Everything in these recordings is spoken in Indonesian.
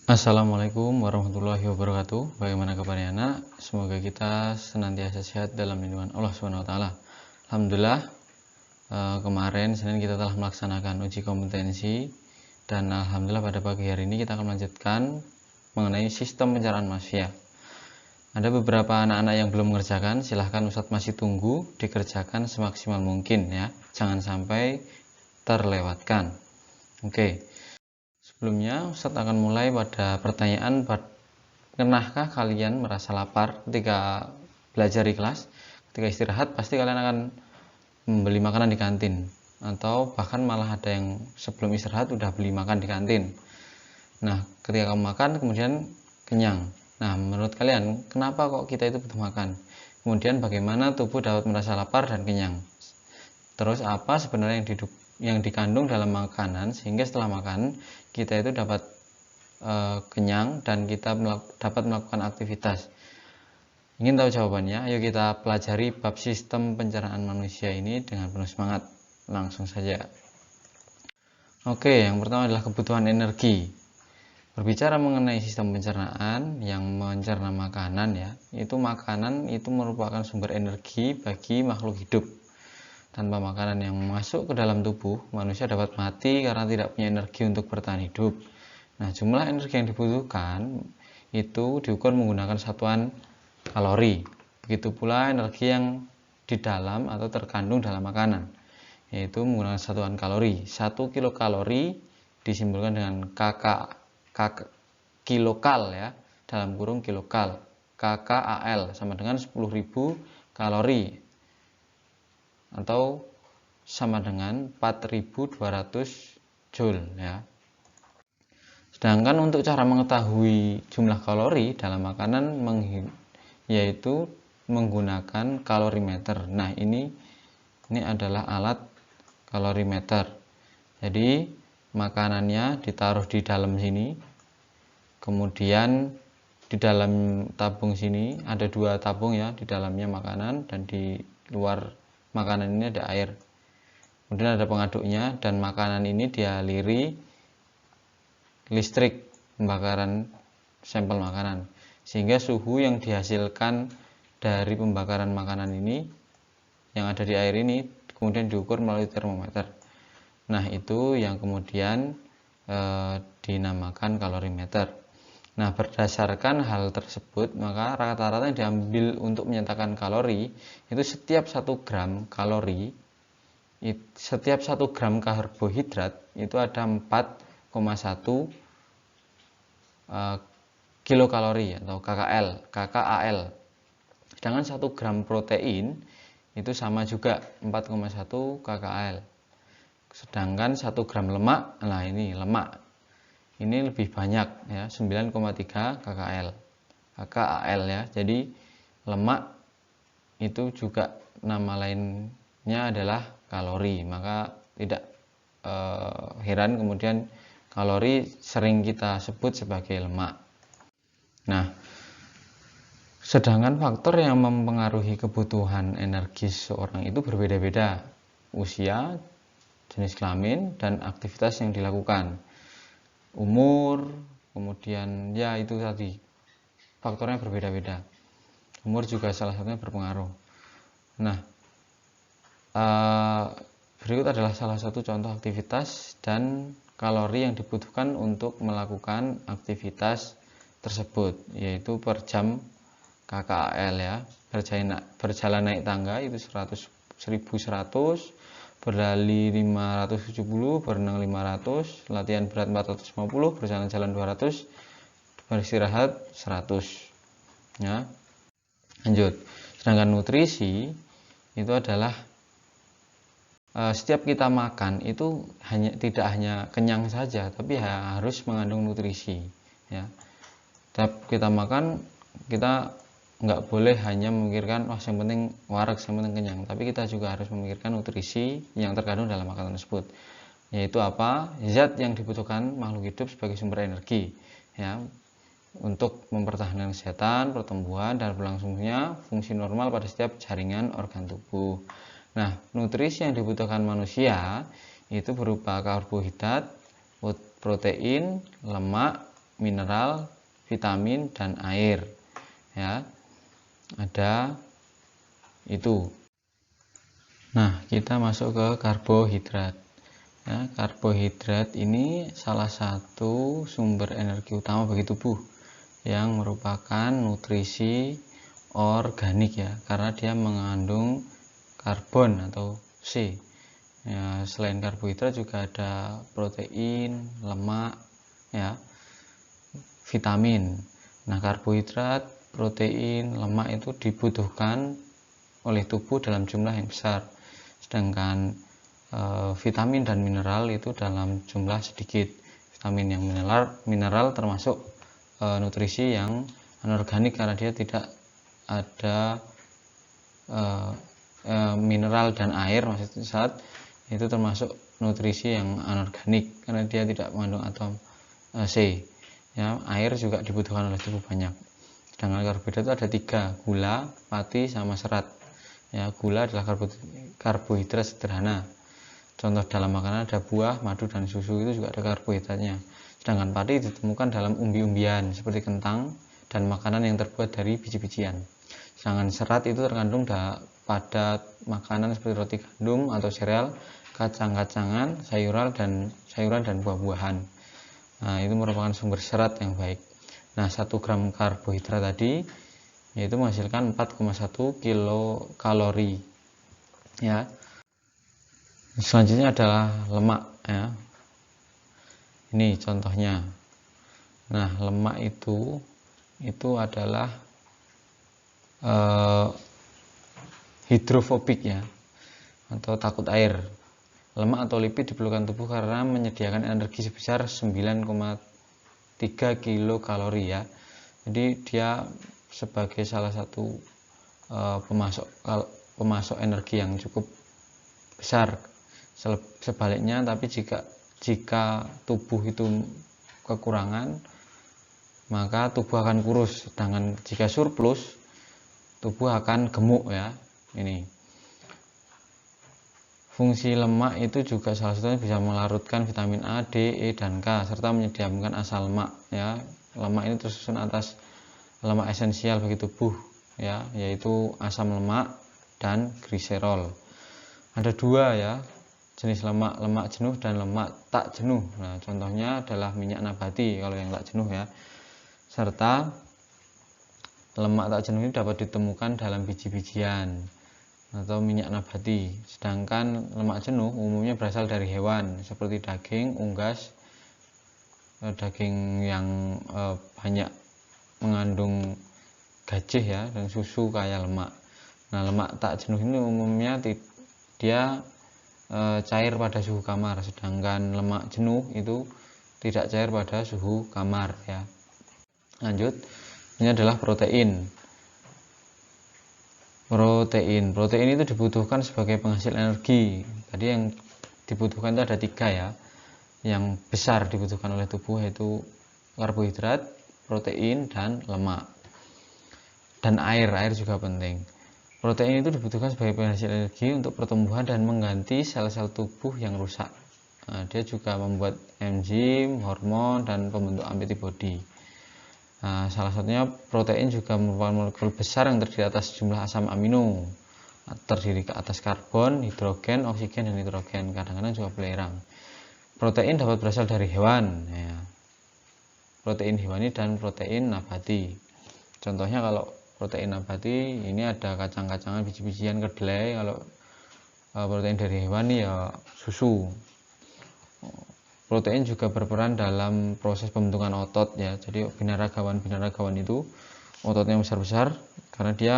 Assalamualaikum warahmatullahi wabarakatuh. Bagaimana kabarnya anak? Semoga kita senantiasa sehat dalam lindungan Allah Subhanahu wa taala. Alhamdulillah, kemarin Senin kita telah melaksanakan uji kompetensi dan alhamdulillah pada pagi hari ini kita akan melanjutkan mengenai sistem pencernaan manusia. Ada beberapa anak-anak yang belum mengerjakan, silahkan Ustadz masih tunggu dikerjakan semaksimal mungkin ya. Jangan sampai terlewatkan. Oke. Sebelumnya, Ustadz akan mulai pada pertanyaan, pernahkah kalian merasa lapar ketika belajar di kelas? Ketika istirahat, pasti kalian akan membeli makanan di kantin. Atau bahkan malah ada yang sebelum istirahat udah beli makan di kantin. Nah, ketika kamu makan, kemudian kenyang. Nah, menurut kalian, kenapa kok kita itu butuh makan? Kemudian bagaimana tubuh dapat merasa lapar dan kenyang? Terus apa sebenarnya yang dikandung dalam makanan sehingga setelah makan kita itu dapat kenyang dan kita dapat melakukan aktivitas. Ingin tahu jawabannya? Ayo kita pelajari bab sistem pencernaan manusia ini dengan penuh semangat. Langsung saja. Oke, yang pertama adalah kebutuhan energi. Berbicara mengenai sistem pencernaan yang mencerna makanan ya, itu makanan itu merupakan sumber energi bagi makhluk hidup. Tanpa makanan yang masuk ke dalam tubuh, manusia dapat mati karena tidak punya energi untuk bertahan hidup. Nah, jumlah energi yang dibutuhkan itu diukur menggunakan satuan kalori. Begitu pula energi yang di dalam atau terkandung dalam makanan, yaitu menggunakan satuan kalori. 1 kilokalori disimbolkan dengan kilokal ya, dalam kurung kilokal. KKAL sama dengan 10.000 kalori atau sama dengan 4.200 joule ya. Sedangkan untuk cara mengetahui jumlah kalori dalam makanan yaitu menggunakan kalorimeter. Nah, ini adalah alat kalorimeter. Jadi makanannya ditaruh di dalam sini. Kemudian di dalam tabung sini ada 2 tabung ya, di dalamnya makanan dan di luar makanan ini ada air. Kemudian ada pengaduknya dan makanan ini dialiri listrik pembakaran sampel makanan. Sehingga suhu yang dihasilkan dari pembakaran makanan ini yang ada di air ini kemudian diukur melalui termometer. Nah, itu yang kemudian dinamakan kalorimeter. Nah, berdasarkan hal tersebut, maka rata-rata yang diambil untuk menyatakan kalori itu setiap 1 gram kalori, setiap 1 gram karbohidrat itu ada 4,1 kilokalori atau KKAL. Sedangkan 1 gram protein itu sama juga 4,1 KKAL. Sedangkan 1 gram lemak, nah ini lemak. Ini lebih banyak ya, 9,3 KKAL ya. Jadi lemak itu juga nama lainnya adalah kalori. Maka tidak heran kemudian kalori sering kita sebut sebagai lemak. Nah, sedangkan faktor yang mempengaruhi kebutuhan energi seseorang itu berbeda-beda. Usia, jenis kelamin, dan aktivitas yang dilakukan. Umur, kemudian ya itu tadi faktornya berbeda-beda. Umur juga salah satunya berpengaruh. Nah, berikut adalah salah satu contoh aktivitas dan kalori yang dibutuhkan untuk melakukan aktivitas tersebut, yaitu per jam KKAL ya. Berjalan naik tangga itu 1100, berlari 570, berenang 500, latihan berat 450, berjalan-jalan 200, beristirahat 100 ya. Lanjut. Sedangkan nutrisi itu adalah setiap kita makan itu tidak hanya kenyang saja, tapi harus mengandung nutrisi ya. Setiap kita makan, kita nggak boleh hanya memikirkan yang penting warak, yang penting kenyang, tapi kita juga harus memikirkan nutrisi yang terkandung dalam makanan tersebut, yaitu apa? Zat yang dibutuhkan makhluk hidup sebagai sumber energi ya, untuk mempertahankan kesehatan, pertumbuhan, dan berlangsungnya fungsi normal pada setiap jaringan organ tubuh. Nah, nutrisi yang dibutuhkan manusia itu berupa karbohidrat, protein, lemak, mineral, vitamin, dan air. Ya, ada itu. Nah, kita masuk ke karbohidrat. Ya, karbohidrat ini salah satu sumber energi utama bagi tubuh yang merupakan nutrisi organik ya, karena dia mengandung karbon atau C. Ya, selain karbohidrat juga ada protein, lemak, ya, vitamin. Nah, karbohidrat, protein, lemak itu dibutuhkan oleh tubuh dalam jumlah yang besar, sedangkan vitamin dan mineral itu dalam jumlah sedikit. Vitamin yang mineral termasuk nutrisi yang anorganik karena dia tidak ada mineral dan air, maksudnya saat itu termasuk nutrisi yang anorganik karena dia tidak mengandung atom C. Ya, air juga dibutuhkan oleh tubuh banyak. Sedangkan karbohidrat itu ada 3, gula, pati, sama serat. Ya, gula adalah karbohidrat sederhana. Contoh dalam makanan ada buah, madu, dan susu, itu juga ada karbohidratnya. Sedangkan pati ditemukan dalam umbi-umbian seperti kentang dan makanan yang terbuat dari biji-bijian. Sedangkan serat itu terkandung pada makanan seperti roti gandum atau sereal, kacang-kacangan, sayuran dan buah-buahan. Nah, itu merupakan sumber serat yang baik. Nah, 1 gram karbohidrat tadi yaitu menghasilkan 4,1 kilokalori. Ya. Selanjutnya adalah lemak ya. Ini contohnya. Nah, lemak itu adalah hidrofobik ya, atau takut air. Lemak atau lipid diperlukan tubuh karena menyediakan energi sebesar 9,3 kilokalori ya. Jadi dia sebagai salah satu pemasok energi yang cukup besar. Sebaliknya, tapi jika tubuh itu kekurangan, maka tubuh akan kurus. Sedangkan jika surplus, tubuh akan gemuk ya. Ini. Fungsi lemak itu juga salah satunya bisa melarutkan vitamin A, D, E, dan K serta menyediakan asam lemak ya. Lemak ini tersusun atas lemak esensial bagi tubuh ya, yaitu asam lemak dan gliserol. Ada 2 ya, jenis lemak, lemak jenuh dan lemak tak jenuh. Nah, contohnya adalah minyak nabati kalau yang tak jenuh ya. Serta lemak tak jenuh ini dapat ditemukan dalam biji-bijian atau minyak nabati. Sedangkan lemak jenuh umumnya berasal dari hewan seperti daging, unggas, daging yang banyak mengandung gajih ya, dan susu kaya lemak. Nah, lemak tak jenuh ini umumnya dia cair pada suhu kamar, sedangkan lemak jenuh itu tidak cair pada suhu kamar ya. Lanjut, ini adalah protein. Protein itu dibutuhkan sebagai penghasil energi. Tadi yang dibutuhkan itu ada 3 ya, yang besar dibutuhkan oleh tubuh, yaitu karbohidrat, protein, dan lemak. Dan air juga penting. Protein itu dibutuhkan sebagai penghasil energi untuk pertumbuhan dan mengganti sel-sel tubuh yang rusak. Nah, dia juga membuat enzim, hormon, dan pembentuk antibodi. Nah, salah satunya protein juga merupakan molekul besar yang terdiri atas jumlah asam amino, terdiri atas karbon, hidrogen, oksigen, dan nitrogen. Kadang-kadang juga belerang. Protein dapat berasal dari hewan ya. Protein hewani dan protein nabati. Contohnya kalau protein nabati ini ada kacang-kacangan, biji-bijian, kedelai. Kalau protein dari hewani ya susu. Protein juga berperan dalam proses pembentukan otot ya. Jadi binaragawan itu ototnya besar-besar karena dia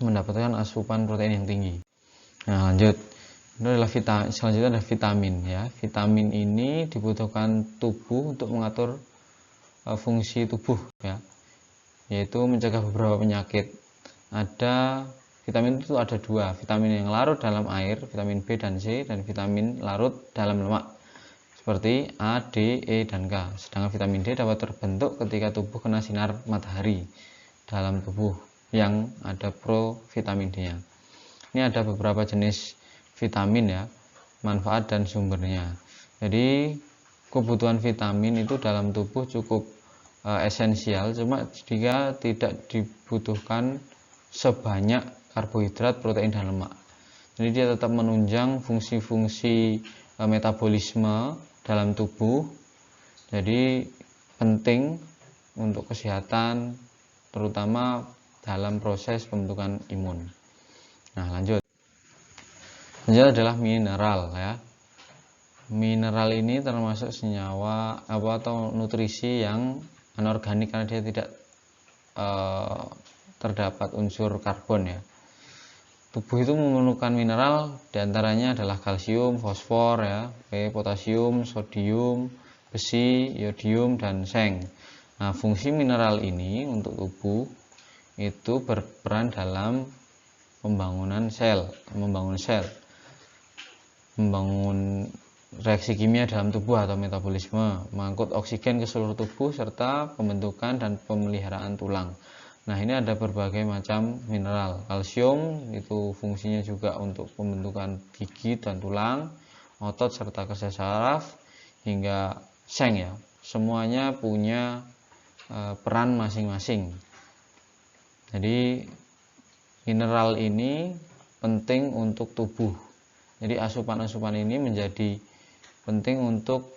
mendapatkan asupan protein yang tinggi. Nah, lanjut. Ini adalah selanjutnya adalah vitamin ya. Vitamin ini dibutuhkan tubuh untuk mengatur fungsi tubuh ya, yaitu mencegah beberapa penyakit. Vitamin itu ada 2, vitamin yang larut dalam air, vitamin B dan C, dan vitamin larut dalam lemak seperti A, D, E, dan K. Sedangkan vitamin D dapat terbentuk ketika tubuh kena sinar matahari dalam tubuh yang ada provitamin D-nya. Ini ada beberapa jenis vitamin ya, manfaat dan sumbernya. Jadi kebutuhan vitamin itu dalam tubuh cukup esensial, cuma dia tidak dibutuhkan sebanyak karbohidrat, protein dan lemak. Jadi dia tetap menunjang fungsi-fungsi metabolisme dalam tubuh. Jadi penting untuk kesehatan, terutama dalam proses pembentukan imun. Nah, lanjut adalah mineral ya. Mineral ini termasuk senyawa atau nutrisi yang anorganik karena dia tidak terdapat unsur karbon ya. Tubuh itu memerlukan mineral, diantaranya adalah kalsium, fosfor ya, potasium, sodium, besi, yodium, dan seng. Nah, fungsi mineral ini untuk tubuh itu berperan dalam membangun sel, membangun reaksi kimia dalam tubuh atau metabolisme, mengangkut oksigen ke seluruh tubuh, serta pembentukan dan pemeliharaan tulang. Nah, ini ada berbagai macam mineral. Kalsium itu fungsinya juga untuk pembentukan gigi dan tulang, otot serta kerja saraf, hingga seng ya. Semuanya punya peran masing-masing. Jadi mineral ini penting untuk tubuh. Jadi asupan-asupan ini menjadi penting untuk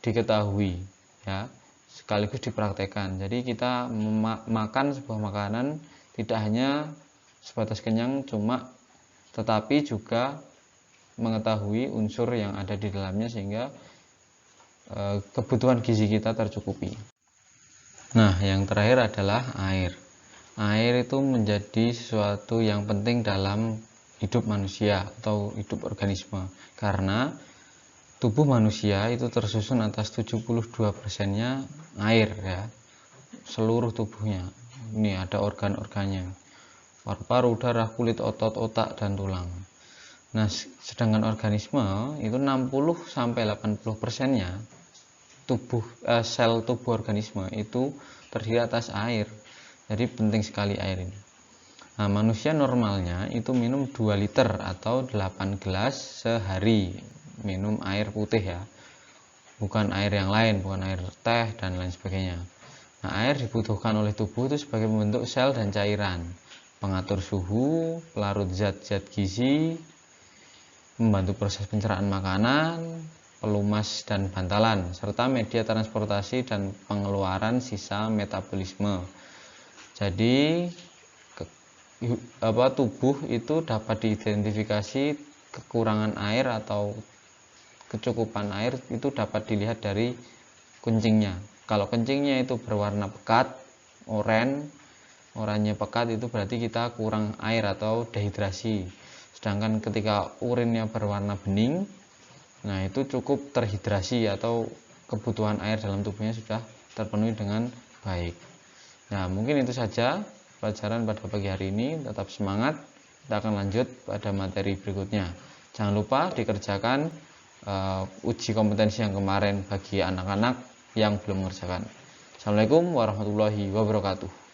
diketahui ya, sekaligus dipraktekkan. Jadi kita makan sebuah makanan tidak hanya sebatas kenyang tetapi juga mengetahui unsur yang ada di dalamnya sehingga kebutuhan gizi kita tercukupi. Nah, yang terakhir adalah air. Air itu menjadi sesuatu yang penting dalam hidup manusia atau hidup organisme, karena tubuh manusia itu tersusun atas 72%-nya air ya, seluruh tubuhnya. Ini ada organ-organnya, paru-paru, darah, kulit, otot, otak, dan tulang. Nah, sedangkan organisme itu 60-80%-nya sel tubuh organisme itu terdiri atas air. Jadi penting sekali air ini. Nah, manusia normalnya itu minum 2 liter atau 8 gelas sehari minum air putih ya, bukan air yang lain, bukan air teh dan lain sebagainya. Nah, air dibutuhkan oleh tubuh itu sebagai pembentuk sel dan cairan, pengatur suhu, pelarut zat-zat gizi, membantu proses pencernaan makanan, pelumas dan bantalan, serta media transportasi dan pengeluaran sisa metabolisme. Jadi tubuh itu dapat diidentifikasi kekurangan air atau kecukupan air itu dapat dilihat dari kencingnya. Kalau kencingnya itu berwarna pekat, oranye pekat, itu berarti kita kurang air atau dehidrasi. Sedangkan ketika urinnya berwarna bening, nah itu cukup terhidrasi atau kebutuhan air dalam tubuhnya sudah terpenuhi dengan baik. Nah, mungkin itu saja pelajaran pada pagi hari ini. Tetap semangat, kita akan lanjut pada materi berikutnya. Jangan lupa dikerjakan uji kompetensi yang kemarin bagi anak-anak yang belum mengerjakan. Assalamualaikum warahmatullahi wabarakatuh.